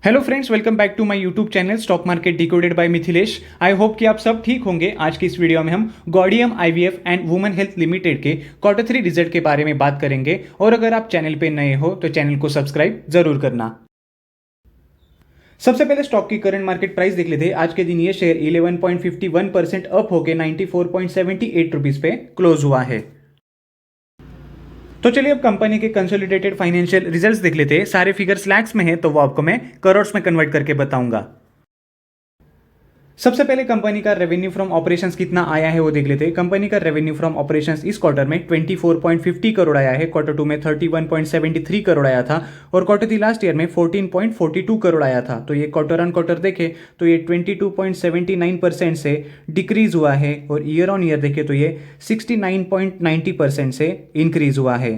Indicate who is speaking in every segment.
Speaker 1: Hello friends, welcome back to my YouTube channel stock market decoded by Mithilesh. I hope कि आप सब ठीक होंगे। आज की इस वीडियो में हम Gaudium IVF and women health limited के Q3 रिजल्ट के बारे में बात करेंगे। और अगर आप चैनल पे नए हो तो चैनल को सब्सक्राइब जरूर करना। सबसे पहले स्टॉक की करंट मार्केट प्राइस देख लेते हैं। आज के दिन ये शेयर 11.51% अप होकर 94.78 रुपीज पे क्लोज हुआ है। तो चलिए अब कंपनी के कंसोलिडेटेड फाइनेंशियल रिजल्ट्स देख लेते हैं। सारे फिगर्स लैक्स में है तो वो आपको मैं करोड़ में कन्वर्ट करके बताऊंगा। सबसे पहले कंपनी का रेवेन्यू फ्रॉम ऑपरेशंस कितना आया है वो देख लेते हैं। कंपनी का रेवेन्यू फ्रॉम ऑपरेशंस इस क्वार्टर में 24.50 करोड़ आया है। Q2 में 31.73 करोड़ आया था और Q3 लास्ट ईयर में 14.42 करोड़ आया था। तो ये क्वार्टर ऑन क्वार्टर देखे तो ये 22.79% से डिक्रीज हुआ है और ईयर ऑन ईयर देखे तो ये 69.90% से इंक्रीज हुआ है।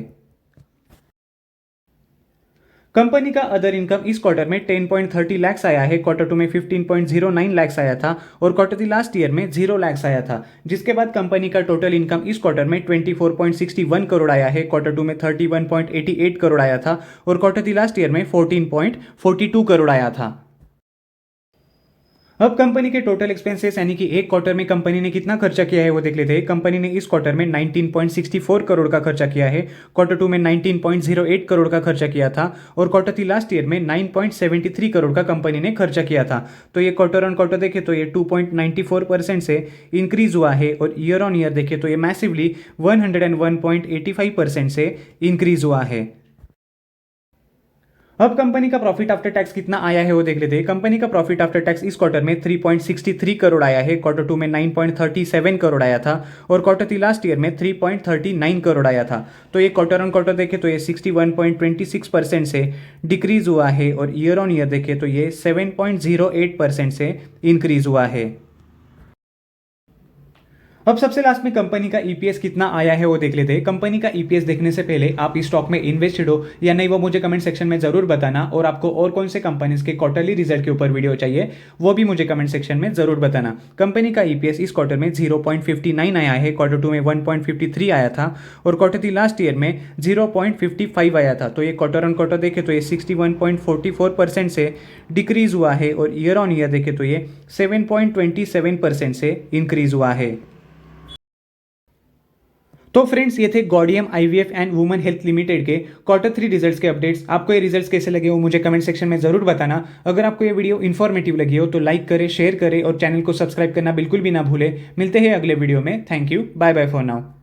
Speaker 1: कंपनी का अदर इनकम इस क्वार्टर में 10.30 लाख आया है। Q2 में 15.09 लाख आया था और Q3 लास्ट ईयर में 0 लाख आया था। जिसके बाद कंपनी का टोटल इनकम इस क्वार्टर में 24.61 करोड़ आया है। Q2 में 31.88 करोड़ आया था और Q3 लास्ट ईयर में 14.42 करोड़ आया था। अब कंपनी के टोटल एक्सपेंसेस यानी कि एक क्वार्टर में कंपनी ने कितना खर्चा किया है वो देख लेते हैं। कंपनी ने इस क्वार्टर में 19.64 करोड़ का खर्चा किया है। Q2 में 19.08 करोड़ का खर्चा किया था और Q3 लास्ट ईयर में 9.73 करोड़ का कंपनी ने खर्चा किया था। तो ये क्वार्टर ऑन क्वार्टर देखे तो ये 2.94% से इंक्रीज हुआ है और ईयर ऑन ईयर देखे तो ये मैसिवली 101.85% से इंक्रीज हुआ है। अब कंपनी का प्रॉफिट आफ्टर टैक्स कितना आया है वो देख लेते हैं। कंपनी का प्रॉफिट आफ्टर टैक्स इस क्वार्टर में 3.63 करोड़ आया है। Q2 में 9.37 करोड़ आया था और Q3 लास्ट ईयर में 3.39 करोड़ आया था। तो ये क्वार्टर ऑन क्वार्टर देखे तो ये 61.26% से डिक्रीज हुआ है और ईयर ऑन ईयर देखे तो ये 7.08% से इंक्रीज हुआ है। अब सबसे लास्ट में कंपनी का ईपीएस कितना आया है वो देख लेते हैं। कंपनी का ईपीएस देखने से पहले आप इस स्टॉक में इन्वेस्टेड हो या नहीं वो मुझे कमेंट सेक्शन में जरूर बताना। और आपको और कौन से कंपनीज के क्वार्टरली रिजल्ट के ऊपर वीडियो चाहिए वो भी मुझे कमेंट सेक्शन में जरूर बताना। कंपनी का ईपीएस इस क्वार्टर में 0.59 आया है। Q2 में 1.53 आया था और Q3 लास्ट ईयर में 0.55 आया था। तो ये क्वार्टर ऑन क्वार्टर देखे तो ये 61.44% से डिक्रीज हुआ है और ईयर ऑन ईयर देखे तो ये 7.27% से इंक्रीज हुआ है। तो फ्रेंड्स, ये थे Gaudium IVF and women health limited के Q3 रिजल्ट्स के अपडेट्स। आपको ये रिजल्ट्स कैसे लगे वो मुझे कमेंट सेक्शन में जरूर बताना। अगर आपको ये वीडियो इन्फॉर्मेटिव लगी हो तो लाइक करें, शेयर करें और चैनल को सब्सक्राइब करना बिल्कुल भी ना भूलें। मिलते हैं अगले वीडियो में। Thank you, bye bye for now.